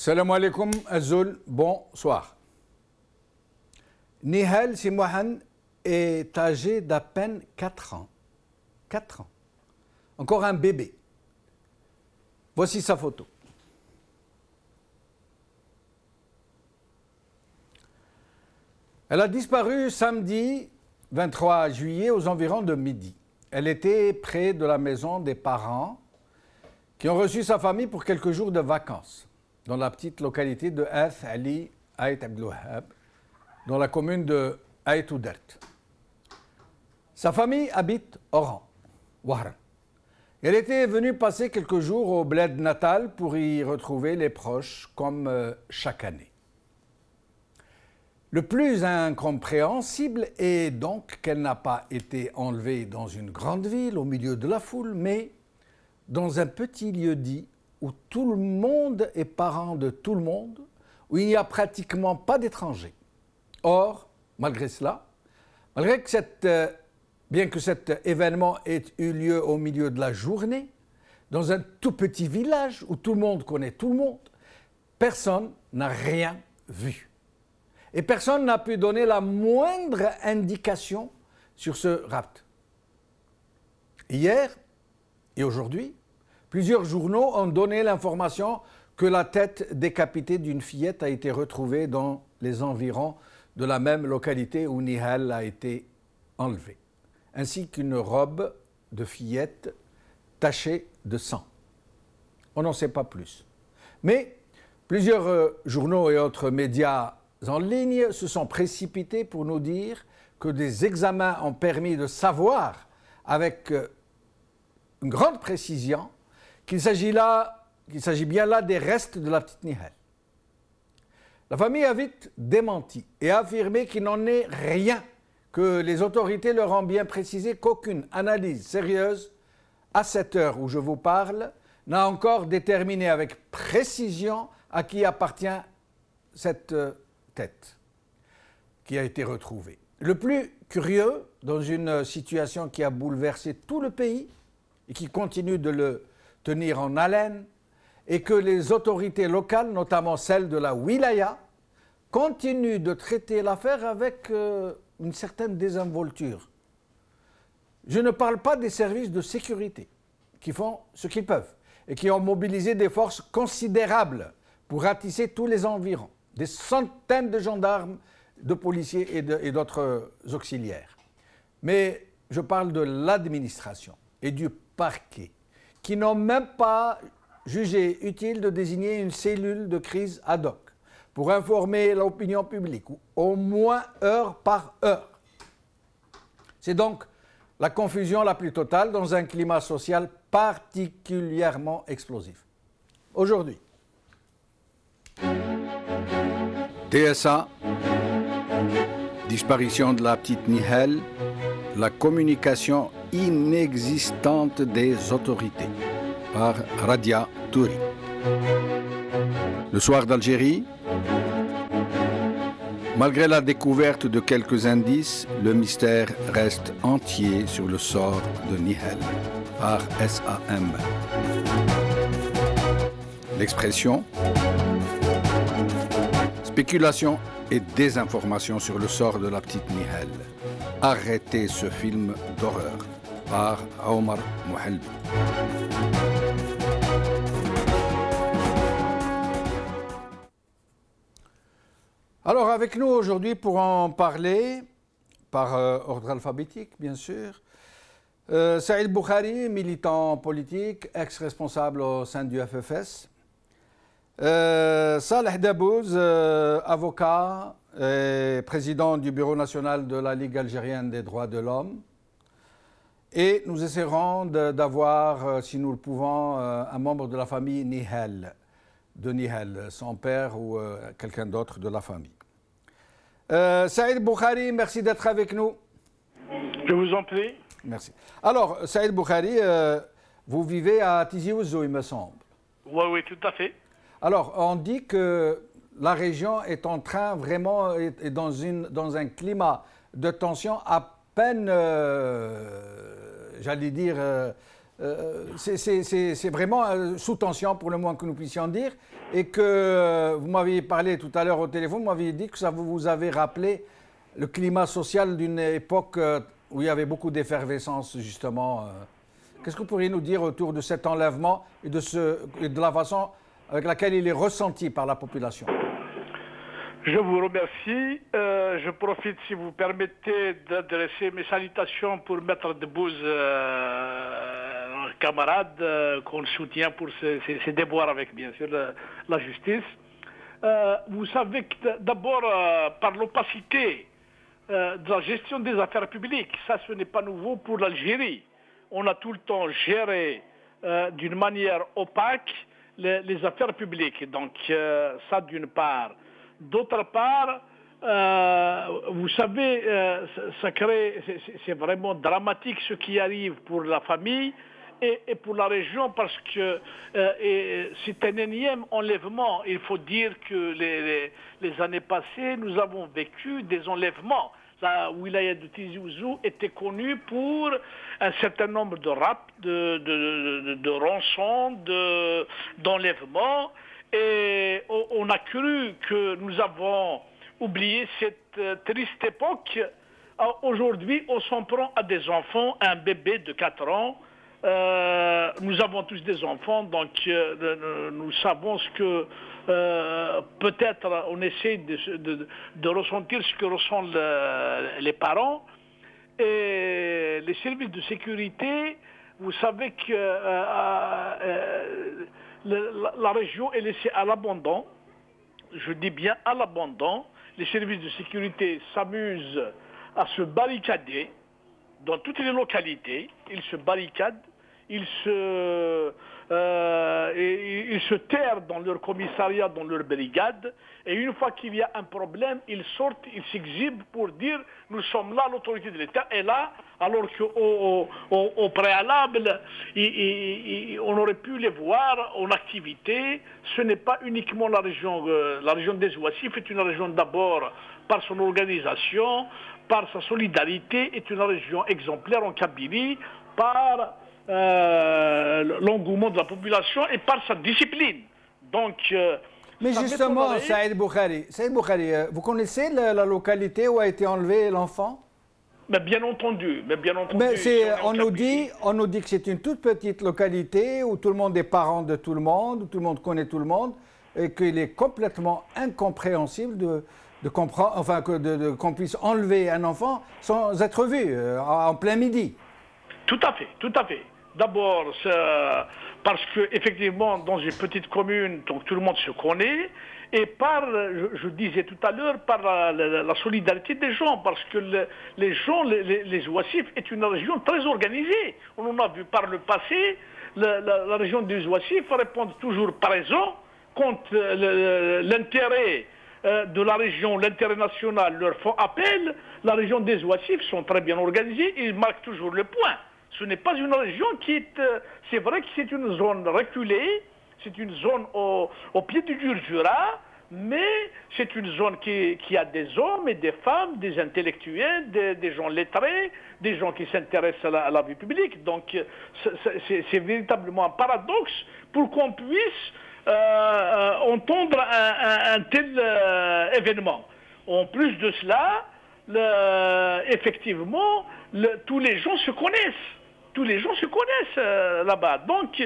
Salam alaikum, Azul, bonsoir. Nihal Simwahan est âgé d'à peine 4 ans. 4 ans. Encore un bébé. Voici sa photo. Elle a disparu samedi 23 juillet aux environs de midi. Elle était près de la maison des parents qui ont reçu sa famille pour quelques jours de vacances dans la petite localité de Ath Ali Ait Abdelwahab, dans la commune de Ait Oudert. Sa famille habite Oran, Wahran. Elle était venue passer quelques jours au bled natal pour y retrouver les proches comme chaque année. Le plus incompréhensible est donc qu'elle n'a pas été enlevée dans une grande ville au milieu de la foule, mais dans un petit lieu-dit où tout le monde est parent de tout le monde, où il n'y a pratiquement pas d'étrangers. Or, malgré cela, bien que cet événement ait eu lieu au milieu de la journée, dans un tout petit village où tout le monde connaît tout le monde, personne n'a rien vu. Et personne n'a pu donner la moindre indication sur ce rapt. Hier et aujourd'hui, plusieurs journaux ont donné l'information que la tête décapitée d'une fillette a été retrouvée dans les environs de la même localité où Nihal a été enlevée, ainsi qu'une robe de fillette tachée de sang. On n'en sait pas plus. Mais plusieurs journaux et autres médias en ligne se sont précipités pour nous dire que des examens ont permis de savoir avec une grande précision qu'il s'agit bien là des restes de la petite Nihal. La famille a vite démenti et affirmé qu'il n'en est rien, que les autorités leur ont bien précisé qu'aucune analyse sérieuse, à cette heure où je vous parle, n'a encore déterminé avec précision à qui appartient cette tête qui a été retrouvée. Le plus curieux, dans une situation qui a bouleversé tout le pays et qui continue de le tenir en haleine, et que les autorités locales, notamment celles de la wilaya, continuent de traiter l'affaire avec une certaine désinvolture. Je ne parle pas des services de sécurité qui font ce qu'ils peuvent et qui ont mobilisé des forces considérables pour ratisser tous les environs, des centaines de gendarmes, de policiers et d'autres auxiliaires. Mais je parle de l'administration et du parquet, qui n'ont même pas jugé utile de désigner une cellule de crise ad hoc pour informer l'opinion publique, au moins heure par heure. C'est donc la confusion la plus totale dans un climat social particulièrement explosif. Aujourd'hui, TSA, disparition de la petite Nihal, la communication inexistante des autorités, par Radia Touri. Le soir d'Algérie, malgré la découverte de quelques indices, le mystère reste entier sur le sort de Nihal, par SAM. L'expression spéculation et désinformation sur le sort de la petite Nihal. Arrêtez ce film d'horreur, par Omar Mouhalbi. Alors avec nous aujourd'hui pour en parler, par ordre alphabétique bien sûr, Saïd Boukhari, militant politique, ex-responsable au sein du FFS, Saleh Dabouz, avocat et président du Bureau national de la Ligue algérienne des droits de l'homme. Et nous essaierons d'avoir, si nous le pouvons, un membre de la famille Nihal, de Nihal, son père ou quelqu'un d'autre de la famille. Saïd Boukhari, merci d'être avec nous. Je vous en prie. Merci. Alors, Saïd Boukhari, vous vivez à Tizi Ouzou, il me semble. Oui, oui, tout à fait. Alors, on dit que la région est en train vraiment, est dans un climat de tension à peine, j'allais dire, c'est vraiment sous tension pour le moins que nous puissions dire. Et que vous m'aviez parlé tout à l'heure au téléphone, vous m'aviez dit que ça vous avait rappelé le climat social d'une époque où il y avait beaucoup d'effervescence, justement. Qu'est-ce que vous pourriez nous dire autour de cet enlèvement et de la façon avec laquelle il est ressenti par la population? Je vous remercie. Je profite, si vous permettez, d'adresser mes salutations pour Maître Debbouze, camarade qu'on soutient pour ses déboires avec, bien sûr, la justice. Vous savez que d'abord, par l'opacité de la gestion des affaires publiques, ça ce n'est pas nouveau pour l'Algérie. On a tout le temps géré d'une manière opaque les affaires publiques. Donc ça d'une part. D'autre part, vous savez, c'est vraiment dramatique ce qui arrive pour la famille et pour la région parce que c'est un énième enlèvement. Il faut dire que les années passées, nous avons vécu des enlèvements. La wilaya de Tizi Ouzou était connue pour un certain nombre de rapts, de rançons, d'enlèvements. Et on a cru que nous avons oublié cette triste époque. Aujourd'hui, on s'en prend à des enfants, un bébé de 4 ans. Nous avons tous des enfants, donc nous savons ce que peut-être on essaie de ressentir ce que ressentent les parents. Et les services de sécurité, vous savez que la région est laissée à l'abandon. Je dis bien à l'abandon. Les services de sécurité s'amusent à se barricader dans toutes les localités. Ils se barricadent, ils se terrent dans leur commissariat, dans leur brigade, et une fois qu'il y a un problème, ils sortent, ils s'exhibent pour dire « nous sommes là, l'autorité de l'État est là », alors qu'au préalable, on aurait pu les voir en activité. Ce n'est pas uniquement la région des Ouassifs, est une région d'abord par son organisation, par sa solidarité, est une région exemplaire en Kabylie, par l'engouement de la population et par sa discipline. Donc, mais justement, Saïd Boukhari, vous connaissez la localité où a été enlevé l'enfant? Mais bien entendu, on nous dit que c'est une toute petite localité où tout le monde est parent de tout le monde, où tout le monde connaît tout le monde, et qu'il est complètement incompréhensible qu'on puisse enlever un enfant sans être vu en plein midi. Tout à fait, tout à fait. D'abord, parce qu'effectivement, dans une petite commune, donc tout le monde se connaît, et par, je disais tout à l'heure, par la solidarité des gens, parce que les gens, les Ouassifs, est une région très organisée. On en a vu par le passé, la région des Ouassifs répond toujours présent quand l'intérêt de la région, l'intérêt national leur font appel. La région des Ouassifs sont très bien organisés, ils marquent toujours le point. Ce n'est pas une région qui est... C'est vrai que c'est une zone reculée, c'est une zone au pied du Jura, mais c'est une zone qui a des hommes et des femmes, des intellectuels, des gens lettrés, des gens qui s'intéressent à la vie publique. Donc c'est véritablement un paradoxe pour qu'on puisse entendre un tel événement. En plus de cela, effectivement, tous les gens se connaissent. Tous les gens se connaissent là-bas. Donc,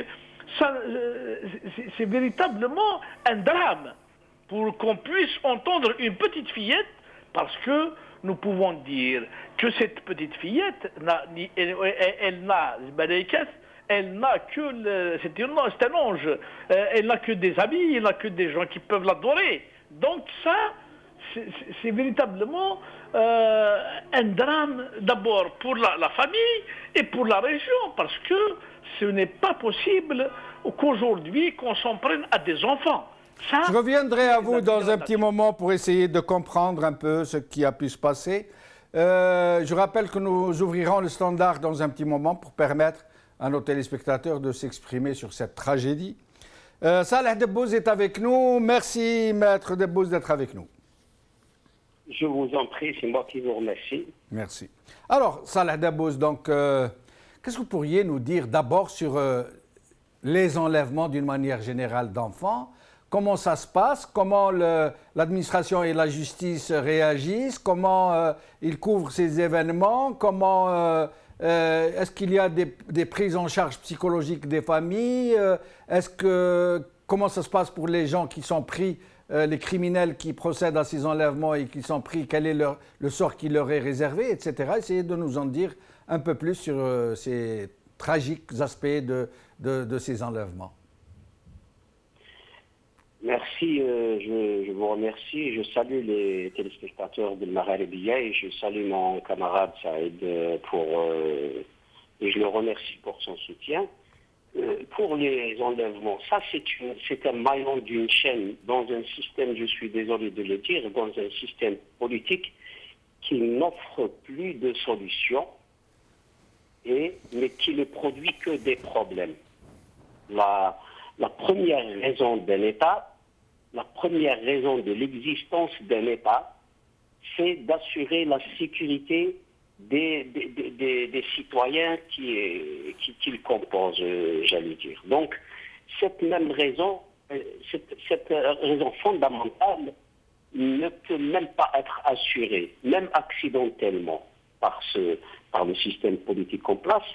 c'est véritablement un drame pour qu'on puisse entendre une petite fillette, parce que nous pouvons dire que cette petite fillette, elle n'a que, c'est un ange, elle n'a que des amis, elle n'a que des gens qui peuvent l'adorer. Donc ça, c'est véritablement un drame d'abord pour la famille et pour la région, parce que ce n'est pas possible qu'aujourd'hui qu'on s'en prenne à des enfants. Ça, je reviendrai à vous dans un petit moment pour essayer de comprendre un peu ce qui a pu se passer. Je rappelle que nous ouvrirons le standard dans un petit moment pour permettre à nos téléspectateurs de s'exprimer sur cette tragédie. Salah Debbouze est avec nous. Merci, Maître Debbouze, d'être avec nous. Je vous en prie, c'est moi qui vous remercie. Merci. Alors, Salah Debbouze, donc, qu'est-ce que vous pourriez nous dire d'abord sur les enlèvements d'une manière générale d'enfants? Comment ça se passe? Comment l'administration et la justice réagissent? Comment ils couvrent ces événements? Est-ce qu'il y a des prises en charge psychologiques des familles? Comment ça se passe pour les gens qui sont pris, les criminels qui procèdent à ces enlèvements et qui sont pris? Quel est le sort qui leur est réservé, etc. Essayez de nous en dire un peu plus sur ces tragiques aspects de ces enlèvements. Merci, je vous remercie. Je salue les téléspectateurs de Maghrébia et je salue mon camarade Saïd et je le remercie pour son soutien. Pour les enlèvements, ça c'est un maillon d'une chaîne dans un système, je suis désolé de le dire, dans un système politique qui n'offre plus de solutions, mais qui ne produit que des problèmes. La première raison d'un État, la première raison de l'existence d'un État, c'est d'assurer la sécurité des citoyens qui le composent, j'allais dire. Donc, cette même raison, cette raison fondamentale ne peut même pas être assurée, même accidentellement, par le système politique en place,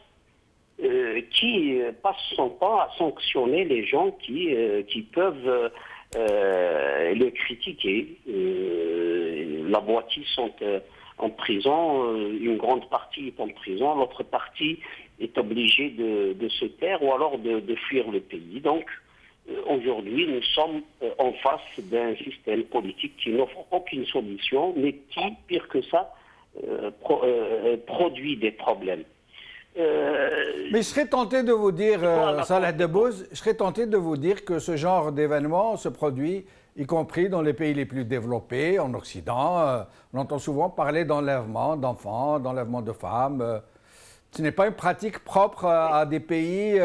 qui passe son temps à sanctionner les gens qui peuvent le critiquer. La moitié sont en prison, une grande partie est en prison, l'autre partie est obligée de se taire ou alors de fuir le pays. Donc, aujourd'hui, nous sommes en face d'un système politique qui n'offre aucune solution, mais qui, pire que ça, produit des problèmes. Mais je serais tenté de vous dire, Salah Debbouze, je serais tenté de vous dire que ce genre d'événement se produit, y compris dans les pays les plus développés, en Occident. On entend souvent parler d'enlèvement d'enfants, d'enlèvement de femmes. Ce n'est pas une pratique propre à des pays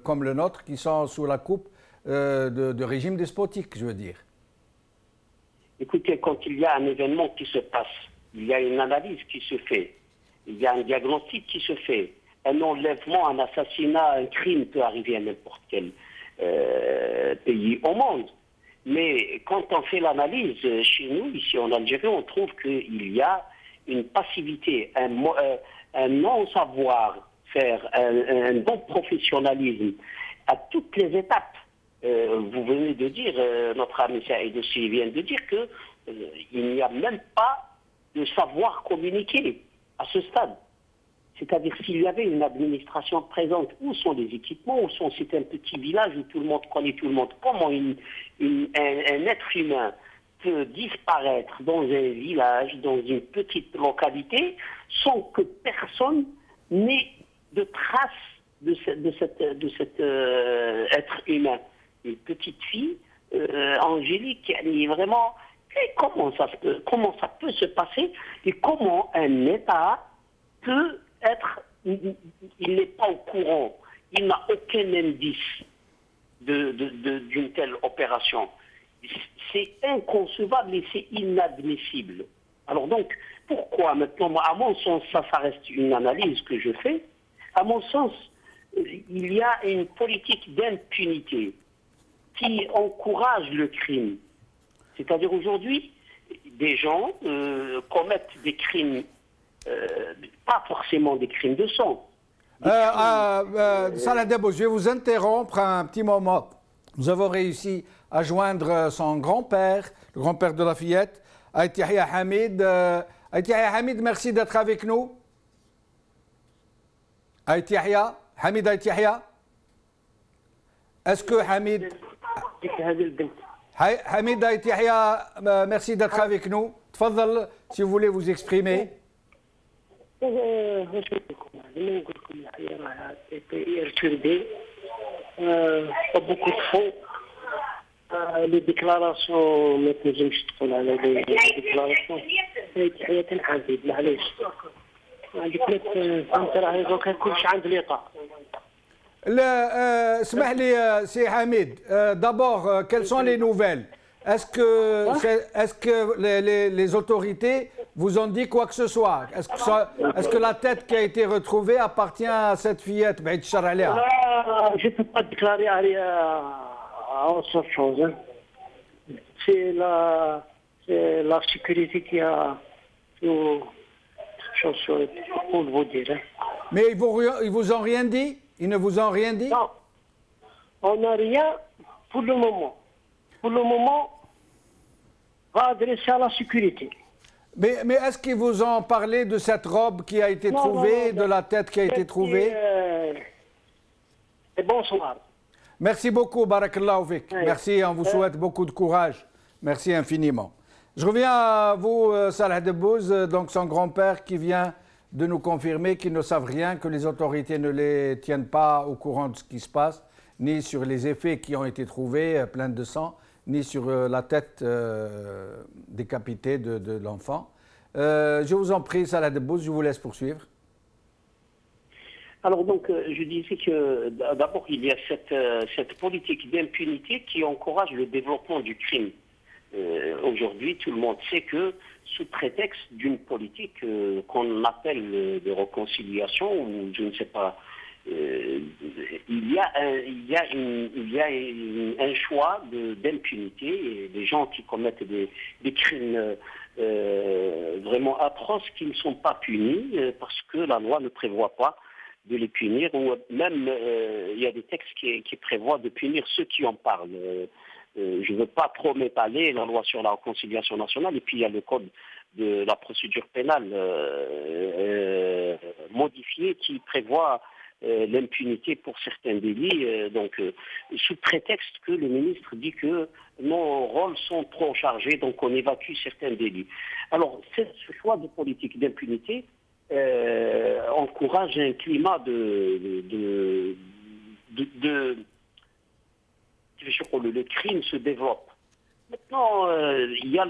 comme le nôtre qui sont sous la coupe de régimes despotiques, je veux dire. Écoutez, quand il y a un événement qui se passe, il y a une analyse qui se fait. Il y a un diagnostic qui se fait. Un enlèvement, un assassinat, un crime peut arriver à n'importe quel pays au monde. Mais quand on fait l'analyse chez nous, ici en Algérie, on trouve qu'il y a une passivité, un non-savoir-faire, un non-professionnalisme à toutes les étapes. Vous venez de dire, notre ami Saïd aussi vient de dire qu'il n'y a même pas de savoir communiquer à ce stade. C'est-à-dire s'il y avait une administration présente, où sont les équipements, c'est un petit village où tout le monde connaît tout le monde. Comment un être humain peut disparaître dans un village, dans une petite localité, sans que personne n'ait de traces de cet être humain. Une petite fille, Angélique, elle est vraiment... Et comment ça peut se passer et comment un État peut être... Il n'est pas au courant, il n'a aucun indice d'une telle opération. C'est inconcevable et c'est inadmissible. Alors donc, pourquoi maintenant, à mon sens, ça reste une analyse que je fais, à mon sens, il y a une politique d'impunité qui encourage le crime. C'est-à-dire aujourd'hui, des gens commettent des crimes, pas forcément des crimes de sang. Salah Debbouze, je vais vous interrompre un petit moment. Nous avons réussi à joindre son grand-père, le grand-père de la fillette, Aït Yahya Hamid. Aït Yahya Hamid, merci d'être avec nous. Aït Yahya, Hamid Aït Yahya. Est-ce que Hamid... Hamid Aït Yahya, merci d'être avec nous. Tfadal, si vous voulez vous exprimer. Pas beaucoup de fonds. Les déclarations, ما تنجمش تقول على les déclarations. تحية حبيب معليش. قلت لك فهمت راهي دوكا كلشي عند الإيطا. اسمح لي سي حميد d'abord quelles sont les nouvelles? Est-ce que les autorités vous ont dit quoi que ce soit? Est-ce que la tête qui a été retrouvée appartient à cette fillette? Je ne peux pas déclarer à autre chose. Hein. C'est la sécurité qui a tout chose pour vous dire. Hein. Mais ils vous ont rien dit? Ils ne vous ont rien dit? Non, on n'a rien pour le moment. Pour le moment, on va adresser à la sécurité. Mais est-ce qu'ils vous ont parlé de cette robe qui a été trouvée, de la tête qui a été trouvée? Et bonsoir. Merci beaucoup, Barakallahu Fik. Merci, on vous souhaite beaucoup de courage. Merci infiniment. Je reviens à vous, Salah Debbouz, donc son grand-père qui vient de nous confirmer qu'ils ne savent rien, que les autorités ne les tiennent pas au courant de ce qui se passe, ni sur les effets qui ont été trouvés, pleins de sang, ni sur la tête décapitée de l'enfant. Je vous en prie, Salah Debbouz, je vous laisse poursuivre. Alors donc, je disais que d'abord, il y a cette politique d'impunité qui encourage le développement du crime. Aujourd'hui, tout le monde sait que sous prétexte d'une politique qu'on appelle de réconciliation, ou je ne sais pas, il y a un choix d'impunité. Des gens qui commettent des crimes vraiment atroces qui ne sont pas punis parce que la loi ne prévoit pas de les punir, ou même il y a des textes qui prévoient de punir ceux qui en parlent. Je ne veux pas trop m'étaler, la loi sur la réconciliation nationale, et puis il y a le code de la procédure pénale modifié qui prévoit l'impunité pour certains délits, sous prétexte que le ministre dit que nos rôles sont trop chargés, donc on évacue certains délits. Alors, ce choix de politique d'impunité encourage un climat le crime se développe. Maintenant, il y a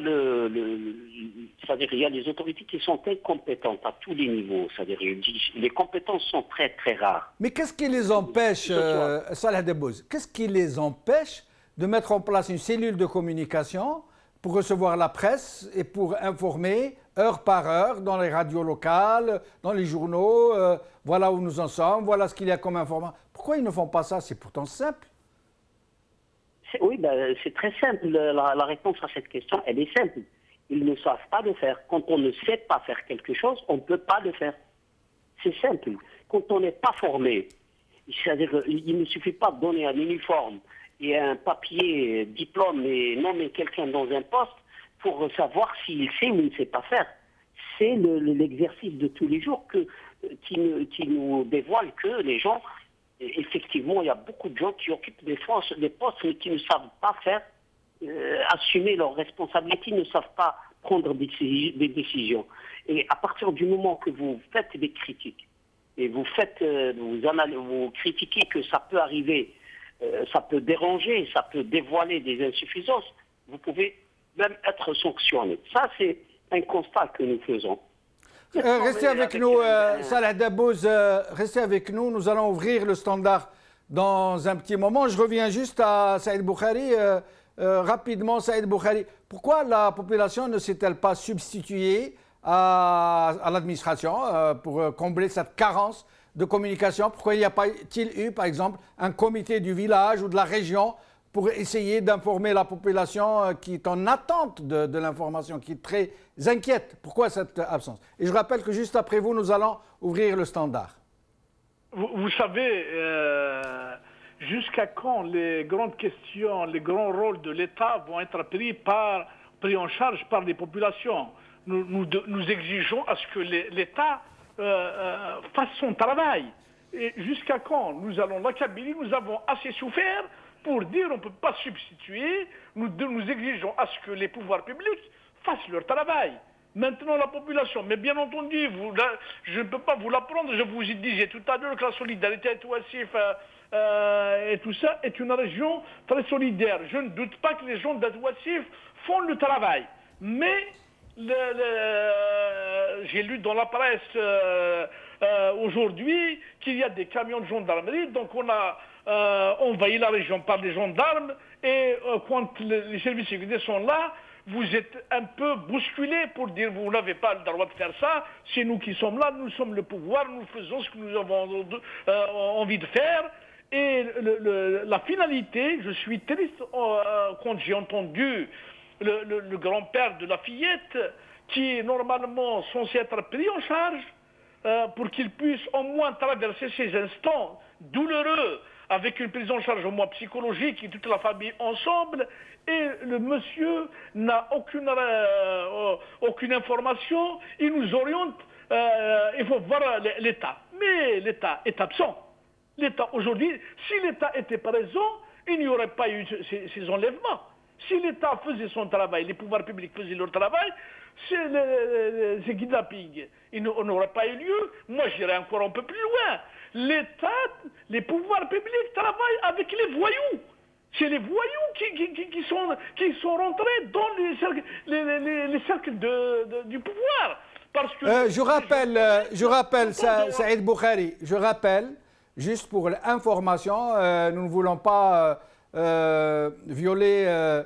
c'est-à-dire il y a les autorités qui sont incompétentes à tous les niveaux. C'est-à-dire les compétences sont très très rares. Mais qu'est-ce qui les empêche, Salah Debbouz, qu'est-ce qui les empêche de mettre en place une cellule de communication pour recevoir la presse et pour informer heure par heure dans les radios locales, dans les journaux, voilà où nous en sommes, voilà ce qu'il y a comme information. Pourquoi ils ne font pas ça? C'est pourtant simple. Oui, c'est très simple. La réponse à cette question, elle est simple. Ils ne savent pas le faire. Quand on ne sait pas faire quelque chose, on ne peut pas le faire. C'est simple. Quand on n'est pas formé, c'est-à-dire il ne suffit pas de donner un uniforme et un papier, diplôme et nommer quelqu'un dans un poste pour savoir s'il sait ou il ne sait pas faire. C'est l'exercice de tous les jours qui nous dévoile que les gens, effectivement, il y a beaucoup de gens qui occupent des postes mais qui ne savent pas faire, assumer leurs responsabilités, qui ne savent pas prendre des décisions. Et à partir du moment que vous faites des critiques et vous critiquez que ça peut arriver, ça peut déranger, ça peut dévoiler des insuffisances, vous pouvez même être sanctionné. Ça, c'est un constat que nous faisons. Restez avec nous, Salah Debbouz, restez avec nous. Nous allons ouvrir le standard dans un petit moment. Je reviens juste à Saïd Boukhari. Rapidement, Saïd Boukhari, pourquoi la population ne s'est-elle pas substituée à l'administration pour combler cette carence de communication? Pourquoi il n'y a pas-t-il eu, par exemple, un comité du village ou de la région pour essayer d'informer la population qui est en attente de l'information, qui est très inquiète? Pourquoi cette absence? Et je rappelle que juste après vous, nous allons ouvrir le standard. Vous savez, jusqu'à quand les grandes questions, les grands rôles de l'État vont être pris en charge par les populations? Nous exigeons à ce que l'État fasse son travail. Et jusqu'à quand nous allons l'accabler? Nous avons assez souffert pour dire on ne peut pas substituer. Nous exigeons à ce que les pouvoirs publics fassent leur travail. Maintenant, la population, mais bien entendu, je ne peux pas vous l'apprendre, je vous disais tout à l'heure que la solidarité à Ouassif et tout ça est une région très solidaire. Je ne doute pas que les gens d'Ouassif font le travail. Mais j'ai lu dans la presse aujourd'hui qu'il y a des camions de gendarmerie, donc on a envahi la région par des gendarmes, et quand les services de sécurité sont là, vous êtes un peu bousculé pour dire vous n'avez pas le droit de faire ça, c'est nous qui sommes là, nous sommes le pouvoir, nous faisons ce que nous avons envie de faire. Et la finalité, je suis triste quand j'ai entendu le grand-père de la fillette qui est normalement censé être pris en charge pour qu'il puisse au moins traverser ces instants douloureux avec une prise en charge au moins psychologique et toute la famille ensemble. Et le monsieur n'a aucune information, il nous oriente, il faut voir l'État. Mais l'État est absent. L'État aujourd'hui, si l'État était présent, il n'y aurait pas eu ces enlèvements. Si l'État faisait son travail, les pouvoirs publics faisaient leur travail, ces kidnappings, on n'aurait pas eu lieu. Moi, j'irais encore un peu plus loin. L'État, les pouvoirs publics travaillent avec les voyous. C'est les voyous qui sont rentrés dans les cercles du pouvoir. Parce que je rappelle, Saïd Boukhari, je rappelle, juste pour l'information, nous ne voulons pas violer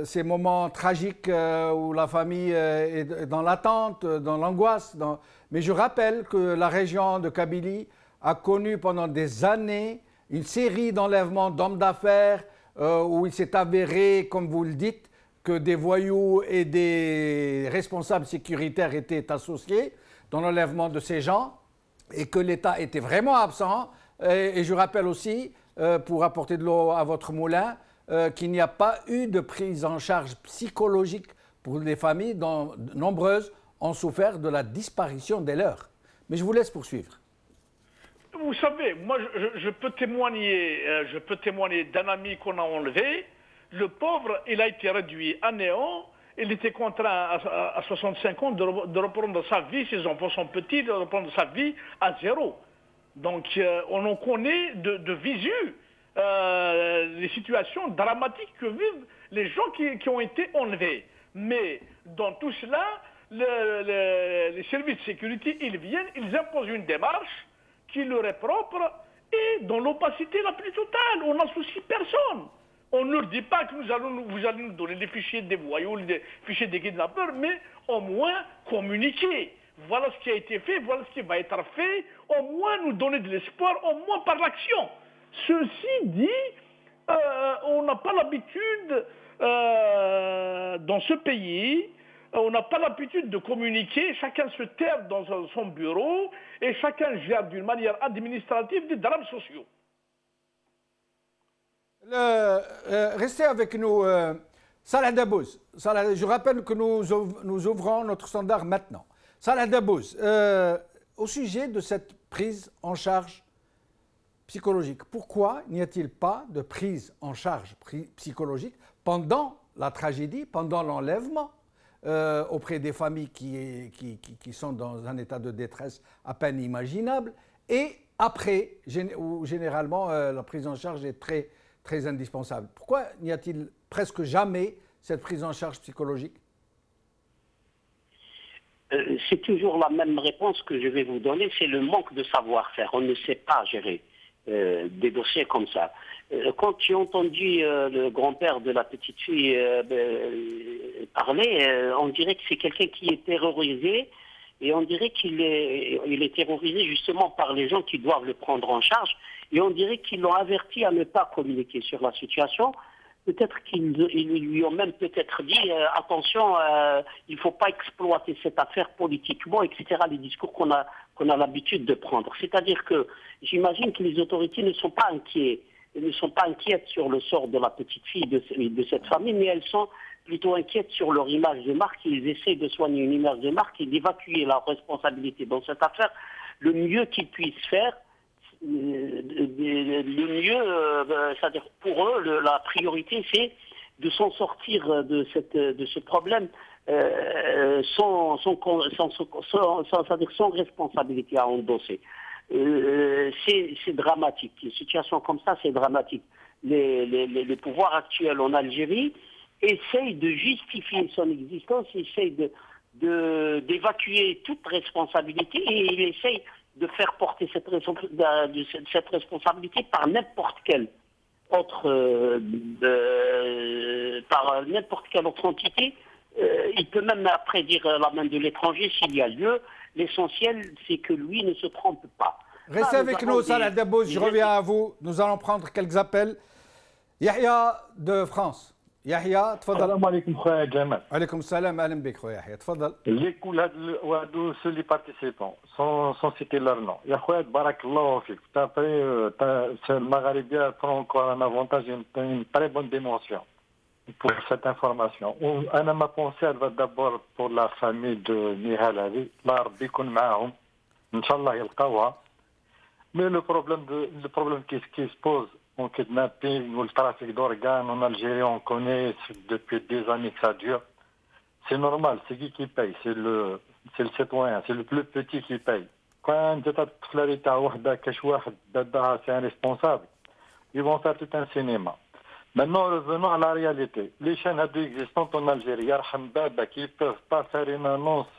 ces moments tragiques où la famille est dans l'attente, dans l'angoisse. Mais je rappelle que la région de Kabylie a connu pendant des années une série d'enlèvements d'hommes d'affaires où il s'est avéré, comme vous le dites, que des voyous et des responsables sécuritaires étaient associés dans l'enlèvement de ces gens et que l'État était vraiment absent. Et je rappelle aussi, pour apporter de l'eau à votre moulin, qu'il n'y a pas eu de prise en charge psychologique pour les familles dont nombreuses ont souffert de la disparition des leurs. Mais je vous laisse poursuivre. Vous savez, moi je peux témoigner d'un ami qu'on a enlevé. Le pauvre, il a été réduit à néant. Il était contraint à 65 ans de reprendre sa vie, ses enfants sont petits, de reprendre sa vie à zéro. Donc on en connaît de visu les situations dramatiques que vivent les gens qui ont été enlevés. Mais dans tout cela, les services de sécurité, ils viennent, ils imposent une démarche qui leur est propre et dans l'opacité la plus totale. On n'associe personne. On ne leur dit pas que vous allez nous donner les fichiers des voyous, les fichiers des kidnappeurs, mais au moins communiquer. Voilà ce qui a été fait, voilà ce qui va être fait, au moins nous donner de l'espoir, au moins par l'action. Ceci dit, on n'a pas l'habitude dans ce pays, on n'a pas l'habitude de communiquer, chacun se terre dans son bureau et chacun gère d'une manière administrative des drames sociaux. Restez avec nous, Salah Dabouz. Je rappelle que nous ouvrons notre standard maintenant. Salah Dabouz, au sujet de cette prise en charge psychologique, pourquoi n'y a-t-il pas de prise en charge psychologique pendant la tragédie, pendant l'enlèvement, auprès des familles qui sont dans un état de détresse à peine imaginable, et après, où généralement la prise en charge est très indispensable. Pourquoi n'y a-t-il presque jamais cette prise en charge psychologique? C'est toujours la même réponse que je vais vous donner, c'est le manque de savoir-faire. On ne sait pas gérer des dossiers comme ça. Quand j'ai entendu le grand-père de la petite fille parler, on dirait que c'est quelqu'un qui est terrorisé, et on dirait qu'il est terrorisé justement par les gens qui doivent le prendre en charge, et on dirait qu'ils l'ont averti à ne pas communiquer sur la situation. Peut-être qu'ils lui ont même peut-être dit attention, il ne faut pas exploiter cette affaire politiquement, etc. Les discours qu'on a l'habitude de prendre. C'est-à-dire que j'imagine que les autorités ne sont pas inquiètes sur le sort de la petite fille de cette famille, mais elles sont plutôt inquiètes sur leur image de marque. Ils essaient de soigner une image de marque et d'évacuer la responsabilité dans cette affaire le mieux qu'ils puissent faire. Le mieux, c'est-à-dire pour eux, la priorité, c'est de s'en sortir de ce problème sans responsabilité à endosser. C'est dramatique. Une situation comme ça, c'est dramatique. Les pouvoirs actuels en Algérie essayent de justifier son existence, essayent d'évacuer toute responsabilité, et ils essayent de faire porter cette responsabilité par n'importe quel par n'importe quelle autre entité. Il peut même après dire la main de l'étranger s'il y a lieu. L'essentiel, c'est que lui ne se trompe pas. Restez avec nous, Salah Dabbous, je reviens à vous. Nous allons prendre quelques appels. Yahya de France. Yahya, تفضل. السلام عليكم خويا جمال. عليكم السلام, أهلا بك خويا يحيى, تفضل. لكل هادو سو لي بارتيسيبون سون سيتي لور نو. يا خويا بارك الله فيك. المغاربيه فرونكو ان افونتاج une très bonne dimension pour cette information. انا ما بونسي d'abord pour la famille de نهال هذه. الله ربي يكون معاهم. ان شاء الله يلقاوها. Mais le problème qui se pose en kidnapping ou le trafic d'organes en Algérie, on connaît depuis des années que ça dure. C'est normal, c'est qui paye? C'est le citoyen, c'est le plus petit qui paye. Quand c'est un responsable, ils vont faire tout un cinéma. Maintenant, revenons à la réalité. Les chaînes existantes en Algérie, qui ne peuvent pas faire une annonce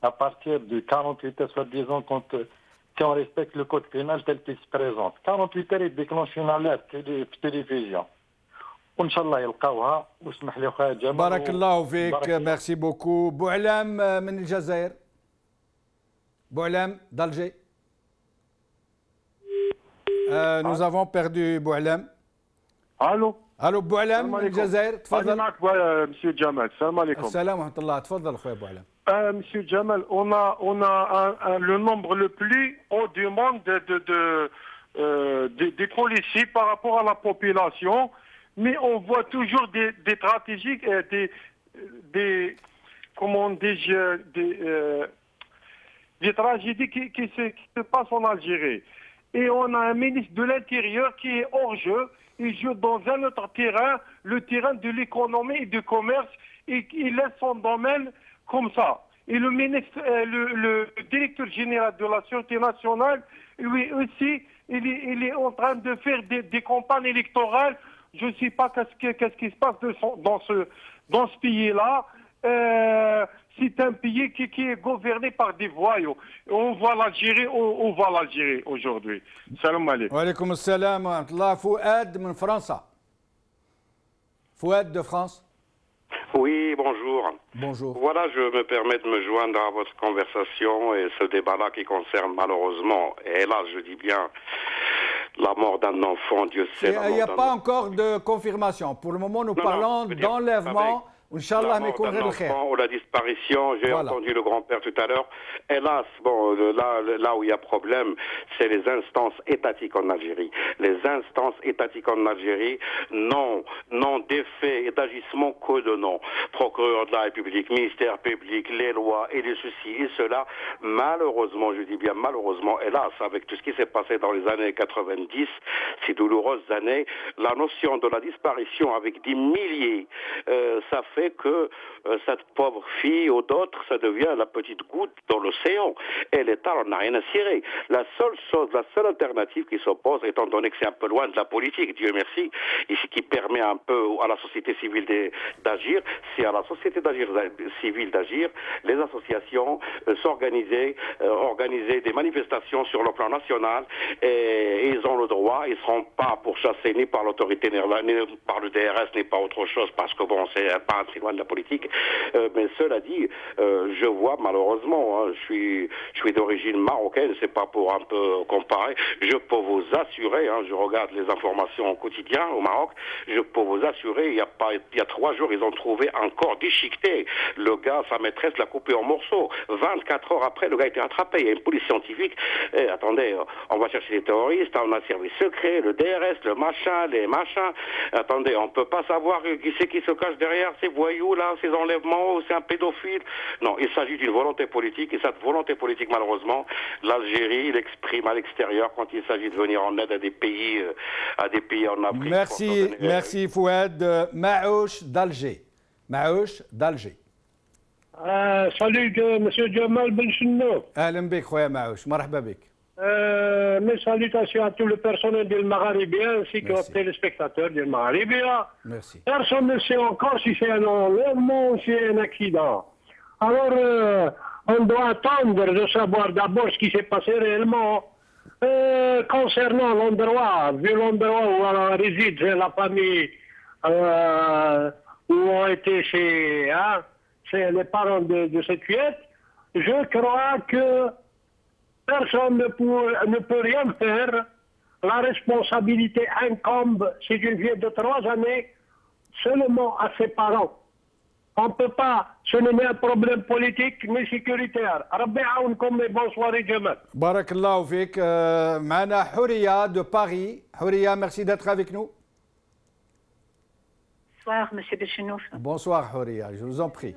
à partir de 48 heures, soi-disant, si on respecte le code pénal tel qu'il se présente. 48 heures, il déclenche une alerte de télévision. Inch'Allah, يلقاوها واسمح لي خويا جمال. بارك الله فيك, merci beaucoup. بوعلام من الجزائر. بوعلام d'Alger. Nous avons perdu Boualem. الو بوعلام من الجزائر, تفضل. معك مسيو جمال. السلام عليكم. السلام ورحمة الله, تفضل خويا بوعلام. Monsieur Jamal, on a le nombre le plus haut du monde des policiers par rapport à la population, mais on voit toujours des stratégies, des tragédies qui se passent en Algérie. Et on a un ministre de l'Intérieur qui est hors jeu. Il joue dans un autre terrain, le terrain de l'économie et du commerce, et il laisse son domaine comme ça. Et le ministre, le directeur général de la Sûreté nationale, lui aussi, il est en train de faire des campagnes électorales. Je ne sais pas qu'est-ce qui se passe dans ce pays-là. C'est un pays qui est gouverné par des voyous. On voit l'Algérie aujourd'hui. Salam alaikum. Wa alaykoum assalam wa rahmatullah. Fouad de France. Fouad de France. Oui, bonjour. Bonjour. Voilà, je me permets de me joindre à votre conversation et ce débat-là qui concerne malheureusement, et là je dis bien, la mort d'un enfant, Dieu sait. Il n'y a pas encore de confirmation. Pour le moment, nous parlons d'enlèvement. Inch'Allah, mais qu'on ou la disparition, j'ai entendu le grand-père tout à l'heure. Hélas, bon, là où il y a problème, c'est les instances étatiques en Algérie. Les instances étatiques en Algérie n'ont des faits et d'agissements que de nom. Procureur de la République, ministère public, les lois et les soucis et cela, malheureusement, je dis bien malheureusement, hélas, avec tout ce qui s'est passé dans les années 90, ces douloureuses années, la notion de la disparition avec des milliers, ça fait que cette pauvre fille ou d'autres, ça devient la petite goutte dans l'océan. Et l'État n'en a rien à cirer. La seule alternative qui s'oppose, étant donné que c'est un peu loin de la politique, Dieu merci, ici qui permet un peu à la société civile d'agir, c'est à la société civile d'agir, les associations s'organiser, organiser des manifestations sur le plan national, et ils ont le droit, ils ne seront pas pourchassés ni par l'autorité, ni par le DRS, ni par autre chose, parce que bon, c'est pas très loin de la politique. Mais cela dit, je vois malheureusement, hein, je suis d'origine marocaine, c'est pas pour un peu comparer, je peux vous assurer, hein, je regarde les informations au quotidien au Maroc, je peux vous assurer, il y a 3 jours, ils ont trouvé un corps déchiqueté. Le gars, sa maîtresse l'a coupé en morceaux. 24 heures après, le gars a été attrapé. Il y a une police scientifique. Attendez, on va chercher les terroristes, on a le service secret, le DRS, le machin, les machins. Attendez, on peut pas savoir qui c'est qui se cache derrière ces voyous là, ces enlèvements, c'est un pédophile. Non, il s'agit d'une volonté politique, et cette volonté politique, malheureusement, l'Algérie l'exprime à l'extérieur quand il s'agit de venir en aide à des pays en Afrique. Merci Fouad. Maouche d'Alger. Salut Monsieur Jamal Benchino. أهلا بك خويا معوش, مرحبا بك. Mes salutations à tout le personnel du Maghrébien ainsi qu'aux téléspectateurs du Maghrébien. Merci. Personne ne sait encore si c'est un enlèvement ou si c'est un accident. Alors, on doit attendre de savoir d'abord ce qui s'est passé réellement Concernant l'endroit, vu l'endroit où réside la famille, où ont été chez les parents de cette fillette, je crois que personne ne peut rien faire. La responsabilité incombe, c'est une fillette de 3 années, seulement à ses parents. On ne peut pas, ce n'est un problème politique mais sécuritaire. Rabbi aounkoum et bonsoir et Jamal. Barakallahu fik. Mana Houria de Paris. Houria, merci d'être avec nous. Bonsoir, monsieur Bechenouf. Bonsoir Houria, je vous en prie.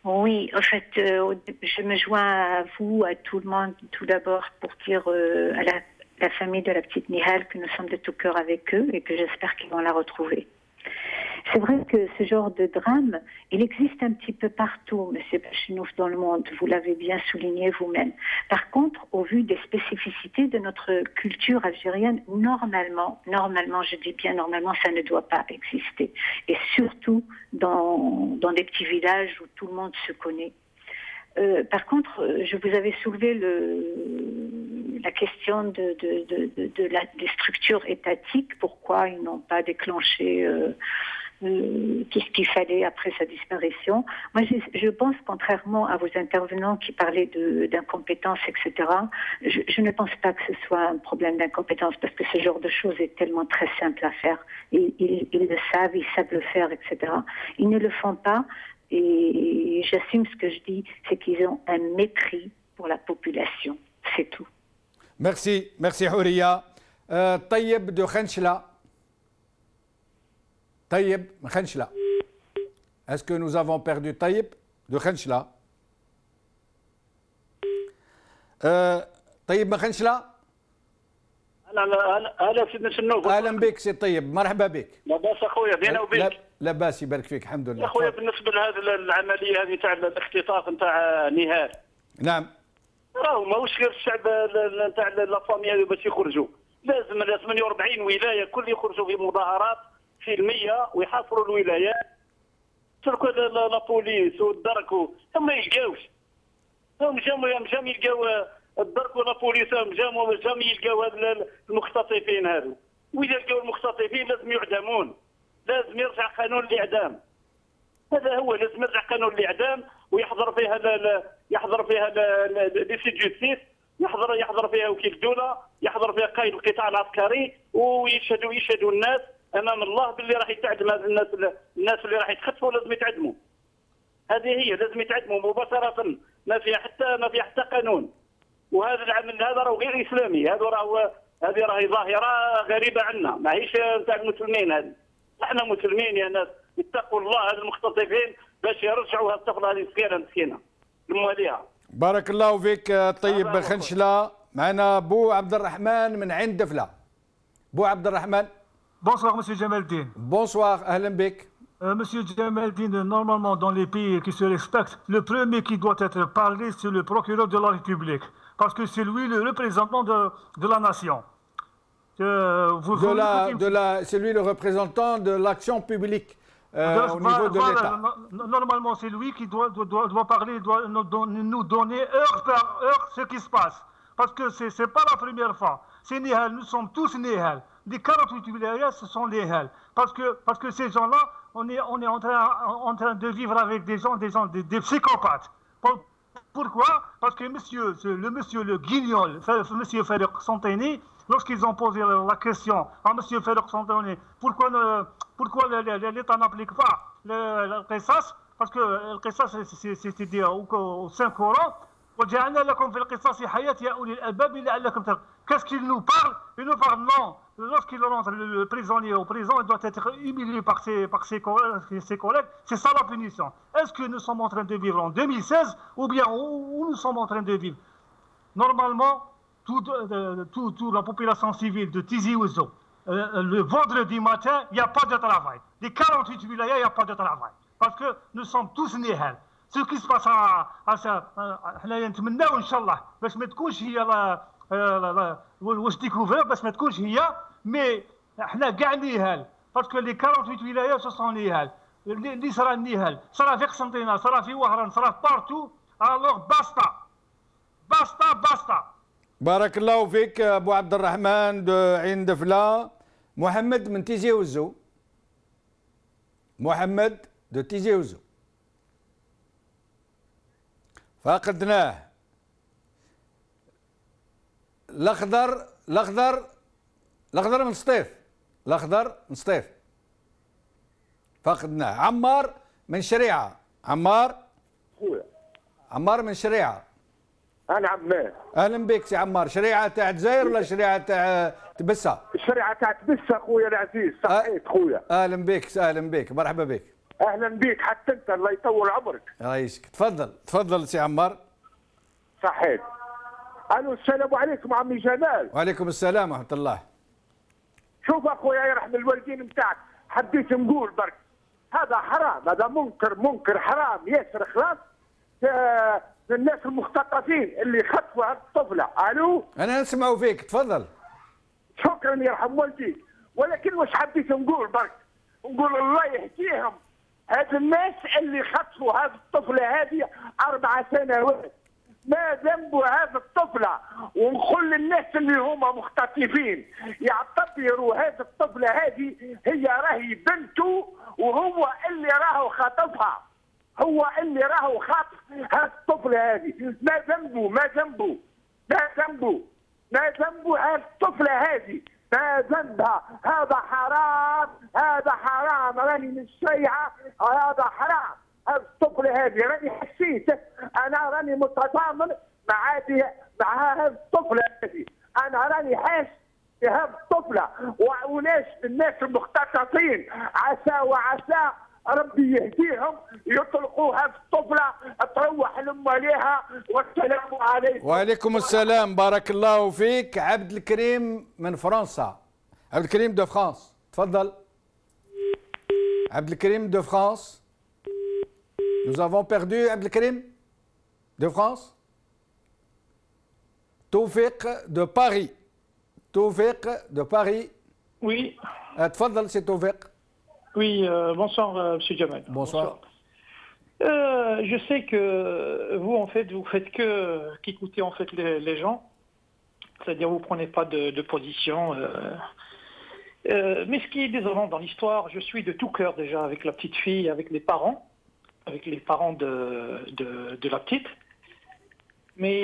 Oui, en fait, je me joins à vous, à tout le monde, tout d'abord pour dire à la famille de la petite Nihal que nous sommes de tout cœur avec eux et que j'espère qu'ils vont la retrouver. C'est vrai que ce genre de drame, il existe un petit peu partout, monsieur Bechenouf, dans le monde. Vous l'avez bien souligné vous-même. Par contre, au vu des spécificités de notre culture algérienne, normalement, je dis bien normalement, ça ne doit pas exister. Et surtout dans des petits villages où tout le monde se connaît. Par contre, je vous avais soulevé la question des structures étatiques. Pourquoi ils n'ont pas déclenché tout ce qu'il fallait après sa disparition. Moi, je pense, contrairement à vos intervenants qui parlaient d'incompétence, etc., je ne pense pas que ce soit un problème d'incompétence parce que ce genre de choses est tellement très simple à faire. Ils le savent, ils savent le faire, etc. Ils ne le font pas et j'assume ce que je dis, c'est qu'ils ont un mépris pour la population. C'est tout. Merci Houria. Taïeb de Khenchla. Taïeb Khenchla. Est-ce que nous avons perdu Taïeb de Khenchla? طيب Khenchla. هلا سيدنا شنوف. اهلا بك سي طيب، مرحبا بك. لاباس اخويا، بينا وبيك. لاباس يبارك فيك، الحمد لله. اخويا بالنسبه لهذه العمليه هذه تاع الاختطاف نتاع نهال. نعم. راهو ماهوش غير الشعب نتاع لا فامي هذو باش يخرجوا، لازم 48 ولايه كل يخرجوا في مظاهرات سلميه ويحاصروا الولايات. تركوا لا بوليس والدرك هم ما يلقاوش. هم جاموا يلقاو الدرك ولا بوليس، جاموا يلقاو المختطفين هذو. واذا لقاو المختطفين لازم يعدمون، لازم يرجع قانون الاعدام. هذا هو، لازم يرجع قانون الاعدام ويحضر فيها لي سي جوستيس، يحضر فيها وكيل الدوله، يحضر فيها قائد القطاع العسكري، ويشهدوا الناس امام الله باللي راح يتعدم هذا الناس اللي راح يتخطفوا لازم يتعدموا. هذه هي، لازم يتعدموا مباشره، ما فيها حتى قانون. وهذا العمل هذا راه غير اسلامي، هذه راهي ظاهره غريبه عنا، ماهيش نتاع المسلمين. هذه احنا مسلمين يا ناس، اتقوا الله هذا المختطفين باش يرجعوا الطفله هذه مسكينه لمواليها. بارك الله فيك طيب خنشله. معنا بو عبد الرحمن من عين دفله. بو عبد الرحمن. Bonsoir, Monsieur Jamaldine. Bonsoir, أهلا بك. Monsieur Jamaldine, normalement, dans les pays qui se respectent, le premier qui doit être parlé, c'est le procureur de la République. Parce que c'est lui le représentant de la nation. C'est lui le représentant de l'action publique au niveau de l'État. Normalement, c'est lui qui doit parler, doit nous donner heure par heure ce qui se passe. Parce que ce n'est pas la première fois. C'est Nihal, nous sommes tous Nihal. Les 48 wilayas, ce sont Nihal. Parce que ces gens-là, on est en train de vivre avec des des psychopathes. Pourquoi? Parce que le guignol, monsieur Farouk Santani, lorsqu'ils ont posé la question à monsieur Farouk Santani, pourquoi l'État n'applique pas le Qisas? Parce que le Qisas, c'est dit au Saint-Coran, qu'est-ce qu'il nous parle? Il nous parle non. Lorsqu'il rentre le prisonnier au prison, il doit être humilié par ses collègues. C'est ça la punition. Est-ce que nous sommes en train de vivre en 2016 ou bien où nous sommes en train de vivre? Normalement, toute la population civile de Tizi Ouzou, le vendredi matin, il n'y a pas de travail. Les 48 wilayas, il n'y a pas de travail. Parce que nous sommes tous nihal. Ce qui se passe حنا نتمناو ان شاء الله باش ما تكونش هي واش ديكوفير، باش ما تكونش هي، مي حنا كاع نيهال. باسكو لي 48 ولايات سو سون نيهال. اللي صرا نيهال صرا في قسنطينه، صرا في وهران، صرا في بارتو. الوغ باستا. بارك الله فيك ابو عبد الرحمن عين دفله. محمد من تيزي وزو. محمد دو تيزي وزو فقدناه. الاخضر من سطيف. الاخضر من سطيف فقدناه. عمار من شريعه. عمار من شريعه. انا عمار. اهلا بك سي عمار. شريعه تاع جزائر ولا شريعه تاع تبسه؟ الشريعه تاع تبسه خويا العزيز. صحيت خويا. اهلا بك مرحبا بك. اهلا بك حتى انت الله يطول عمرك. يعيشك. تفضل سي عمار. صحيت. الو السلام عليكم عمي جمال. وعليكم السلام ورحمه الله. شوف اخويا يرحم الوالدين نتاعك، حبيت نقول برك هذا حرام، هذا منكر حرام ياسر خلاص. الناس المختطفين اللي خطفوا هذه الطفله. الو انا نسمعوا فيك تفضل. شكرا يرحم والديك. ولكن واش حبيت نقول برك، نقول الله يهديهم هاد الناس اللي خطفوا هذه الطفله هذه 4 سنوات. ما ذنب هذه الطفله؟ ونقول للناس اللي هما مختطفين يعتبروا هذه الطفله هذه هي راهي بنته، وهو اللي راهو خاطفها، هو اللي راهو خاطف هذه الطفله هذه. ما ذنبه هذه الطفله هذه؟ ما ذنبها؟ هذا حرام راني من الشيعه. هذا حرام. هذه الطفله هذه راني حسيت، انا راني متضامن مع هذه الطفله هذه. انا راني حاس بهذه الطفله وعلاش الناس المختطفين عسى ربي يهديهم يطلقوا هذه الطفله تروح لامها. والسلام عليكم. وعليكم السلام بارك الله فيك. عبد الكريم من فرنسا. عبد الكريم دو فرانس تفضل. عبد الكريم دو فرانس. Nous avons perdu عبد الكريم de France. توفيق de Paris. توفيق de Paris. Oui. تفضل سي توفيق. Oui, bonsoir Monsieur Jamal. Bonsoir. Je sais que vous en fait vous faites qu'écouter en fait les gens, c'est-à-dire vous prenez pas de position. Mais ce qui est désolant dans l'histoire, je suis de tout cœur déjà avec la petite fille, avec les parents de la petite. Mais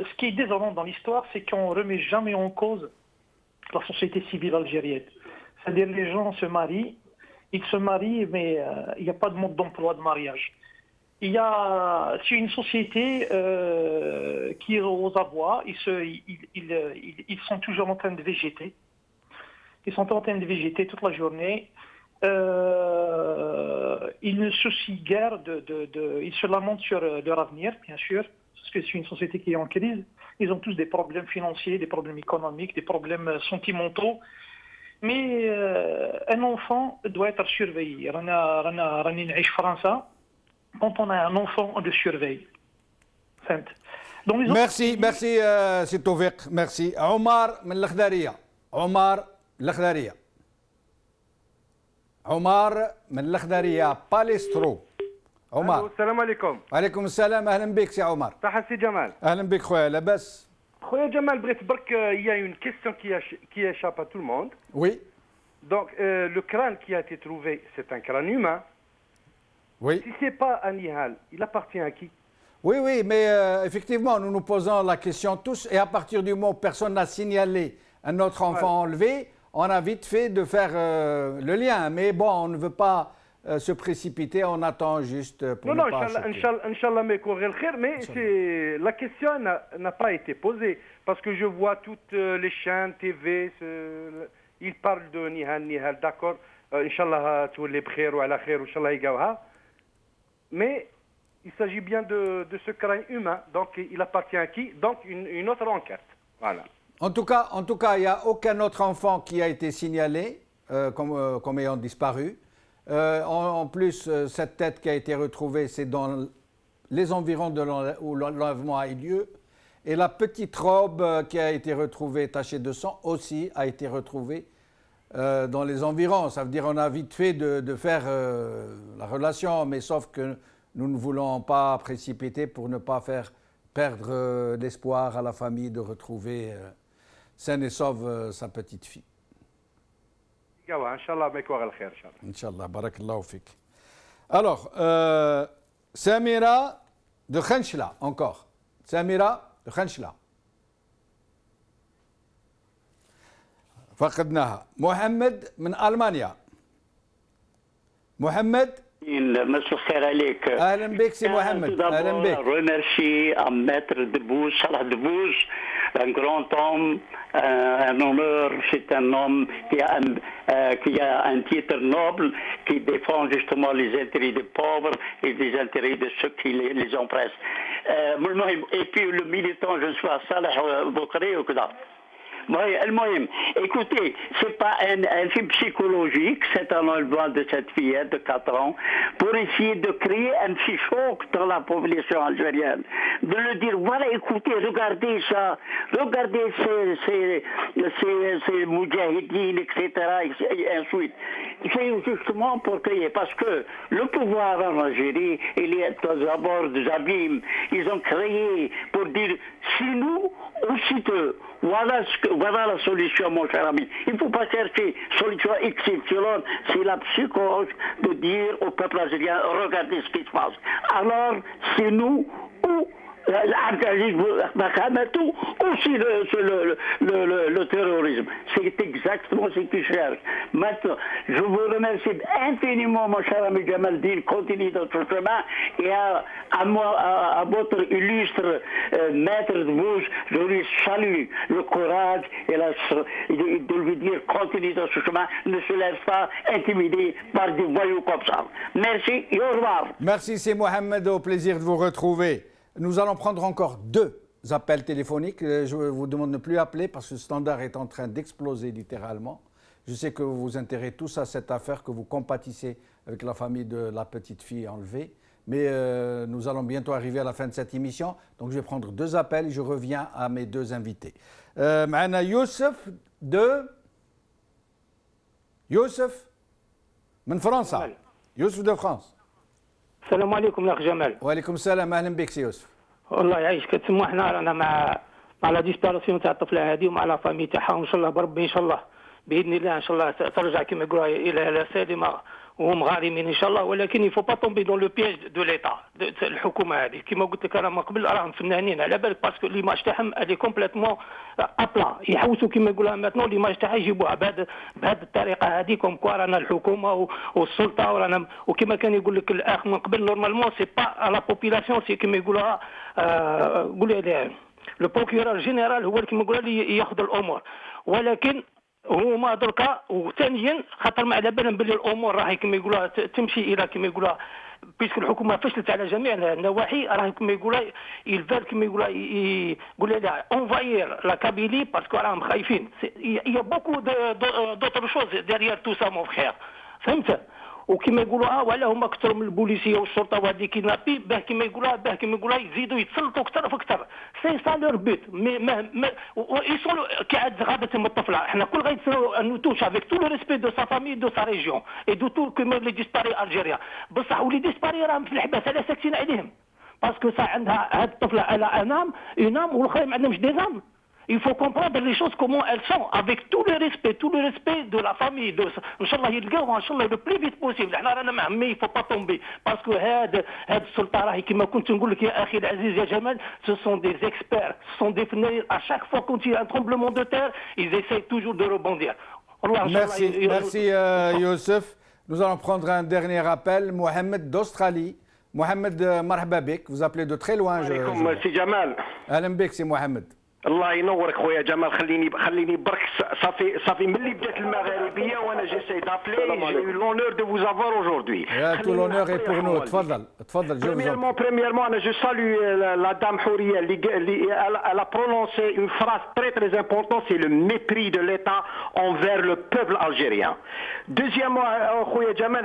ce qui est désolant dans l'histoire, c'est qu'on ne remet jamais en cause la société civile algérienne. C'est-à-dire les gens se marient, ils se marient, mais il n'y a pas de mode d'emploi de mariage. C'est une société qui est aux abois, ils sont toujours en train de végéter. Ils sont en train de végéter toute la journée. Ils ne soucient guère ils se lamentent sur leur avenir, bien sûr, parce que c'est une société qui est en crise. Ils ont tous des problèmes financiers, des problèmes économiques, des problèmes sentimentaux. Mais un enfant doit être surveillé. Rani نعيش فرنسا. Quand on a un enfant, on le surveille. Merci, c'est Toufik. Merci. عمر من الخضرية. عمر من الخضرية باليسترو. عمر. السلام عليكم. وعليكم السلام. أهلا بك سي عمر. صحة سي جمال. أهلا بك خويا لاباس. خويا جمال بغيت برك il y a une question qui échappe à tout le monde. Oui. Donc le crâne qui a été trouvé, c'est un crâne humain. Oui. Si c'est pas un nihal, il appartient à qui? Oui, mais effectivement, nous nous posons la question tous, et à partir du moment où personne n'a signalé un autre enfant enlevé, on a vite fait de faire le lien. Mais bon, on ne veut pas se précipiter, on attend juste pour ne pas choquer. Inch'Allah, mais la question n'a pas été posée, parce que je vois toutes les chaînes TV, ils parlent de Nihal, d'accord, Inch'Allah, tous les bkhir ou ala khir, Inch'Allah, ygaouha. Mais il s'agit bien de ce crâne humain, donc il appartient à qui? Donc une autre enquête. Voilà. En tout cas, il n'y a aucun autre enfant qui a été signalé comme ayant disparu. En plus, cette tête qui a été retrouvée, c'est dans les environs où l'enlèvement a eu lieu. Et la petite robe qui a été retrouvée tachée de sang aussi a été retrouvée dans les environs. Ça veut dire qu'on a vite fait de faire la relation, mais sauf que nous ne voulons pas précipiter pour ne pas faire perdre l'espoir à la famille de retrouver saine et sauve sa petite fille. Inch'Allah, barakallahu fik. Alors, Samira de Khenchla, encore. Samira de Khenchla. فقدناها. محمد من ألمانيا. محمد. مساء الخير عليك. اهلا بك سي محمد. اهلا بك. Remercie à Maître Debbouze, Salah Debbouze, un grand homme, un honneur. C'est un homme qui a un titre noble, qui défend justement les intérêts des pauvres et les intérêts de ceux qui les oppressent. Et puis le militant, je suis à Salah Boukri ou Kda. المهم, écoutez, c'est pas un film psychologique, c'est un enlèvement de cette fillette de 4 ans, pour essayer de créer un petit choc dans la population algérienne. De le dire, voilà, écoutez, regardez ça, regardez ces moudjahidines, etc., et ainsi de suite. C'est justement pour créer, parce que le pouvoir en Algérie, il est d'abord des abîmes. Ils ont créé pour dire, c'est nous ou c'est eux. Voilà la solution, mon cher ami. Il ne faut pas chercher solution XY. C'est la psychose de dire au peuple algérien, regardez ce qui se passe. Alors, c'est nous ou aussi le terrorisme. C'est exactement ce qu'ils cherchent. Maintenant, je vous remercie infiniment, mon cher ami Jamaldine, continue dans ce chemin, et à votre illustre maître de bouche, je lui salue le courage et de lui dire continue dans ce chemin, ne se laisse pas intimider par des voyous comme ça. Merci et au revoir. Merci, c'est Mohamed, au plaisir de vous retrouver. Nous allons prendre encore 2 appels téléphoniques. Je vous demande de ne plus appeler parce que le standard est en train d'exploser littéralement. Je sais que vous vous intéressez tous à cette affaire, que vous compatissez avec la famille de la petite fille enlevée. Mais nous allons bientôt arriver à la fin de cette émission. Donc je vais prendre 2 appels et je reviens à mes 2 invités. معنا يوسف من فرنسا. يوسف de France. السلام عليكم الاخ جمال. وعليكم السلام، اهلا بك سي يوسف. والله يعيشك، تسمو حنا رانا مع لا ديسباراسيون تاع الطفله هذه ومع لا فامي تاعها، وان شاء الله بربي ان شاء الله باذن الله ان شاء الله ترجع كما يقولوا الى سالمه وهم غارمين ان شاء الله. ولكن يفو با تومبي دون لو بياج دو ليتا، الحكومه هذه كما قلت لك انا من قبل راهم فنانين على بالك، باسكو ليماج تاعهم الي كومبليتمون ابلا، يحوسوا كما يقولوا ماتنون ليماج تاعها يجيبوها بهذه الطريقه هذه، كوم كوا رانا الحكومه والسلطه ورانا، وكما كان يقول لك الاخ من قبل نورمالمون سي با لا بوبيلاسيون، سي كما يقولوها قولي لي لو بروكيورور جينيرال هو كما يقولوا اللي ياخذ الامور. ولكن هما دركا، وثانيا خاطر ما على بالهم باللي الامور راهي كما يقولوها تمشي الى كما يقولوها، بيسك الحكومه فشلت على جميع النواحي، راهي كما يقولوها يلفال كما يقولوها يقول لها انفاير لا كابيلي باسكو راهم خايفين. يا بوكو دوطر شوز ديريير تو سا مون فخير، فهمت؟ وكما يقولوا ولا هما اكثر من البوليسيه والشرطه وهذه كينابي باه كما يقولوا يزيدوا يتسلطوا اكثر فاكثر. سي سا لور بوت مي يسولوا كعاد غابتهم الطفله. احنا كل غيتسالوا انو توش افيك تو لو ريسبي دو سا فامي دو سا ريجيون اي دو تو كومون لي ديسباري الجيريا. بصح ولي ديسباري راهم في الحبس على ساكتين عليهم باسكو سا عندها هاد الطفله على انام ينام والاخرين ما عندهمش دي زام. Il faut comprendre les choses comment elles sont, avec tout le respect de la famille. Inch'Allah يلقاوها Inch'Allah le plus vite possible. احنا رانا معهم، il faut pas tomber parce que هاد السلطة راهي كما كنت نقول لك يا أخي العزيز يا جمال، ce sont des experts, ce sont des fenêtres. À chaque fois quand il y a un tremblement de terre, ils essayent toujours de rebondir. Merci Youssef. Nous allons prendre un dernier appel. Mohamed d'Australie. Mohamed, marhaba bik. Vous appelez de très loin. سي جمال. أهلا بك سي محمد. الله ينورك خويا جمال. خليني برك صافي ملي بدات المغاربيه وانا جيساي دابلي. J'ai eu l'honneur de vous avoir aujourd'hui. Tout l'honneur est pour nous. تفضل je vous en prie. Premièrement, je salue la dame Houria. Elle a prononcé une phrase très importante, c'est le mépris de l'État envers le peuple algérien. Deuxièmement, خويا جمال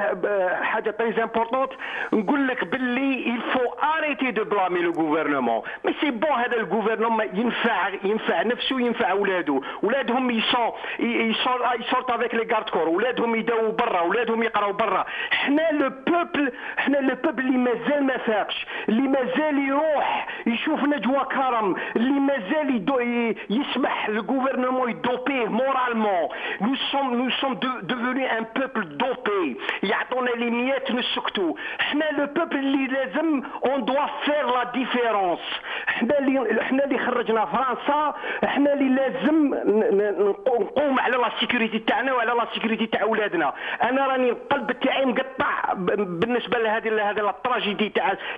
حاجه très importante, نقول لك باللي il faut arrêter de blâmer le gouvernement. Mais c'est bon, هذا الgouvernement ينفع ينفع نفسه وينفع اولادو. اولادهم يسورت افيك لي غارد كور، اولادهم يداووا برا، اولادهم يقراو برا. حنا لو بوبل اللي مازال ما فاقش، اللي مازال يروح يشوف نجوى كرم، اللي مازال يسمح للغوفرنمون يدوبيه مورالمون. nous sommes devenus un peuple dopé. يعطونا لي ميات نسكتوا. حنا لو بوبل اللي لازم on doit faire la différence. حنا اللي خرجنا فرنسا، حنا اللي لازم نقوم على لا سيكوريتي تاعنا وعلى لا سيكوريتي تاع اولادنا. انا راني القلب تاعي مقطع بالنسبه لهذه التراجيدي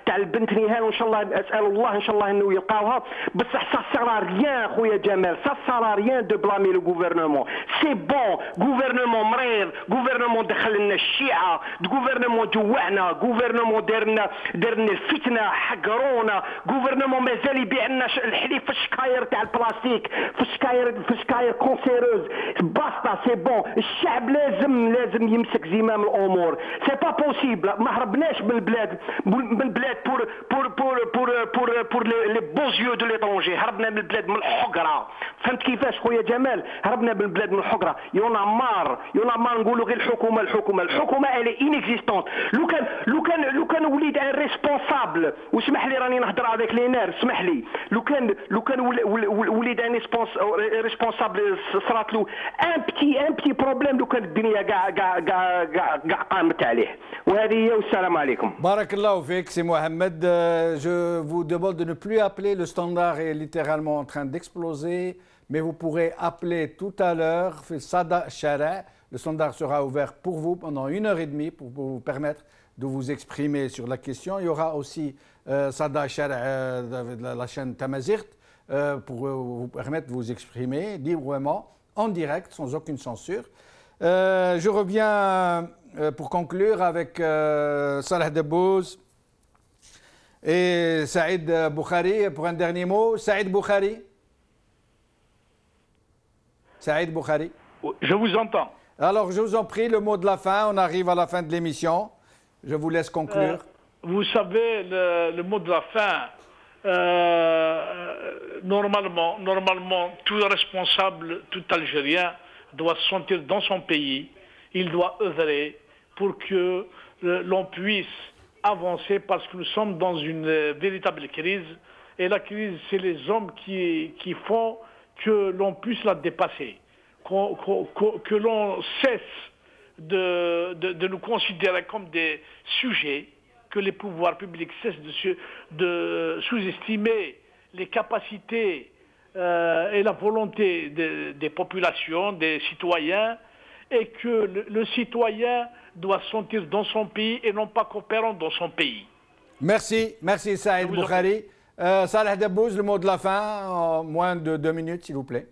تاع البنت نهال، وان شاء الله اسال الله ان شاء الله انه يلقاوها. بصح سا سارا ريان خويا جمال، سا سارا ريان دو بلامي لو غوفرنمون. سي بون غوفرنمون مريض، غوفرنمون دخل لنا الشيعه، غوفرنمون جوعنا، غوفرنمون دارنا الفتنه، حقرونا، غوفرنمون مازال يبيع لنا الحليب في الشكاير تاع البلاستيك، في الشكاير كونسيروز. باستا سي بون. الشعب لازم يمسك زمام الامور. سي با بوسيبل. ما هربناش من البلاد بور لي بوزيو دو ليترونجي، هربنا من البلاد من الحقره. فهمت كيفاش خويا جمال؟ هربنا من البلاد من الحقره. يونا مار نقولوا غير الحكومه الي انيكزيستونت. لو كان وليد ان ريسبونسابل، واسمح لي راني نهضر افيك لي نار، اسمح لي. لو كان وليد ان ريسبونسابل صرات له ان بتي بروبليم، لو كان الدنيا كاع قامت عليه. وهذه هي، والسلام عليكم. بارك الله فيك سي Mohamed. Je vous demande de ne plus appeler, le standard est littéralement en train d'exploser, mais vous pourrez appeler tout à l'heure, Sada Shara. Le standard sera ouvert pour vous pendant 1h30 pour vous permettre de vous exprimer sur la question. Il y aura aussi Sada Shara de la chaîne Tamazirt pour vous permettre de vous exprimer librement, en direct, sans aucune censure. Je reviens pour conclure avec Salah Debbouz et Saïd Boukhari pour un dernier mot. Saïd Boukhari. Saïd Boukhari. Je vous entends. Alors, je vous en prie, le mot de la fin. On arrive à la fin de l'émission. Je vous laisse conclure. Vous savez, le mot de la fin, normalement, tout responsable, tout Algérien doit se sentir dans son pays. Il doit œuvrer pour que l'on puisse avancer, parce que nous sommes dans une véritable crise. Et la crise, c'est les hommes qui font que l'on puisse la dépasser. Que l'on cesse de nous considérer comme des sujets, que les pouvoirs publics cessent de sous-estimer les capacités et la volonté des populations, des citoyens, et que le citoyen doit se sentir dans son pays et non pas coopérant dans son pays. Merci Saïd Boukhari. Salah Debbouz, le mot de la fin, en moins de 2 minutes s'il vous plaît.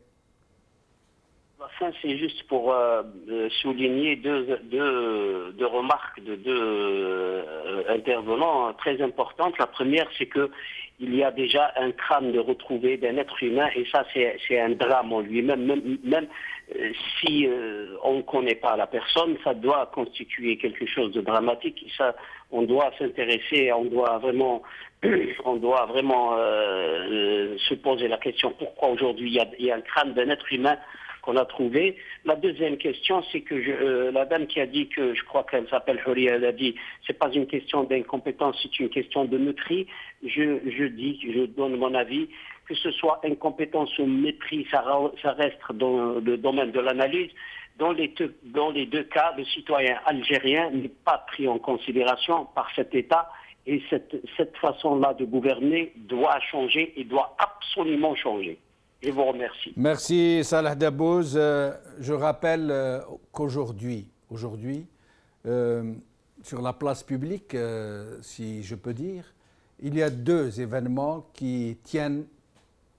La fin, c'est juste pour souligner deux remarques de deux intervenants très importantes. La première, c'est que il y a déjà un crâne de retrouver d'un être humain, et ça c'est un drame en lui-même. Même si on ne connaît pas la personne, ça doit constituer quelque chose de dramatique. Et ça, on doit s'intéresser, on doit vraiment se poser la question pourquoi aujourd'hui il y a un crâne d'un être humain qu'on a trouvé. La deuxième question, c'est que la dame qui a dit que, je crois qu'elle s'appelle Horia, elle a dit c'est pas une question d'incompétence, c'est une question de mépris. Je donne mon avis, que ce soit incompétence ou mépris, ça reste dans le domaine de l'analyse. Dans les deux cas, le citoyen algérien n'est pas pris en considération par cet État, et cette façon-là de gouverner doit changer et doit absolument changer. Je vous remercie. Merci Salah Debbouz. Je rappelle qu'aujourd'hui, sur la place publique, si je peux dire, il y a 2 événements qui tiennent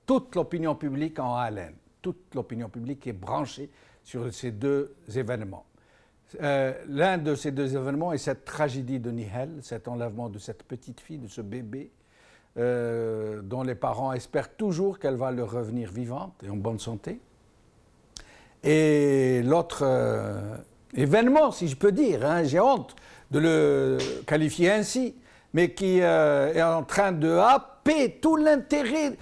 toute l'opinion publique en haleine. Toute l'opinion publique est branchée sur ces 2 événements. L'un de ces 2 événements est cette tragédie de Nihal, cet enlèvement de cette petite fille, de ce bébé, dont les parents espèrent toujours qu'elle va leur revenir vivante et en bonne santé. Et l'autre événement, si je peux dire, j'ai honte de le qualifier ainsi, mais qui est en train de happer tout l'intérêt.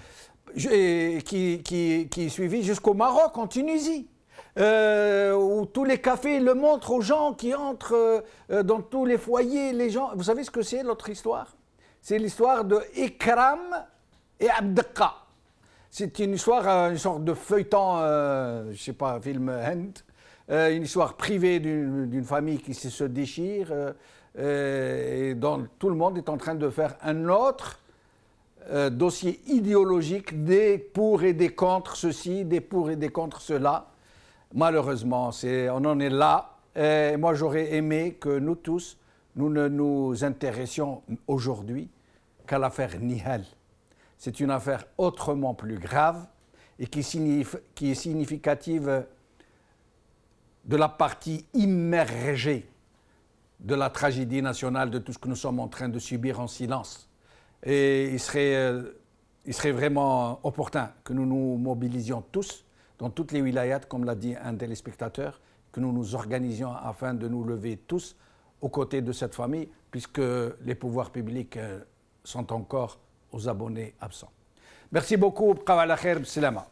qui suivit jusqu'au Maroc, en Tunisie, où tous les cafés le montrent aux gens qui entrent dans tous les foyers. Les gens, vous savez ce que c'est l'autre histoire? C'est l'histoire de Ikram et Abdelqa. C'est une histoire, une sorte de feuilleton, je ne sais pas, film Hand, une histoire privée d'une famille qui se déchire, et dont tout le monde est en train de faire un autre dossier idéologique, des pour et des contre ceci, des pour et des contre cela. Malheureusement, on en est là. Et moi, j'aurais aimé que nous tous, nous ne nous intéressions aujourd'hui qu'à l'affaire Nihal. C'est une affaire autrement plus grave et qui est significative de la partie immergée de la tragédie nationale, de tout ce que nous sommes en train de subir en silence. Et il serait vraiment opportun que nous nous mobilisions tous, dans toutes les wilayats, comme l'a dit un téléspectateur, que nous nous organisions afin de nous lever tous aux côtés de cette famille, puisque les pouvoirs publics sont encore aux abonnés absents. Merci beaucoup. Bqaw ala khair, b'salama.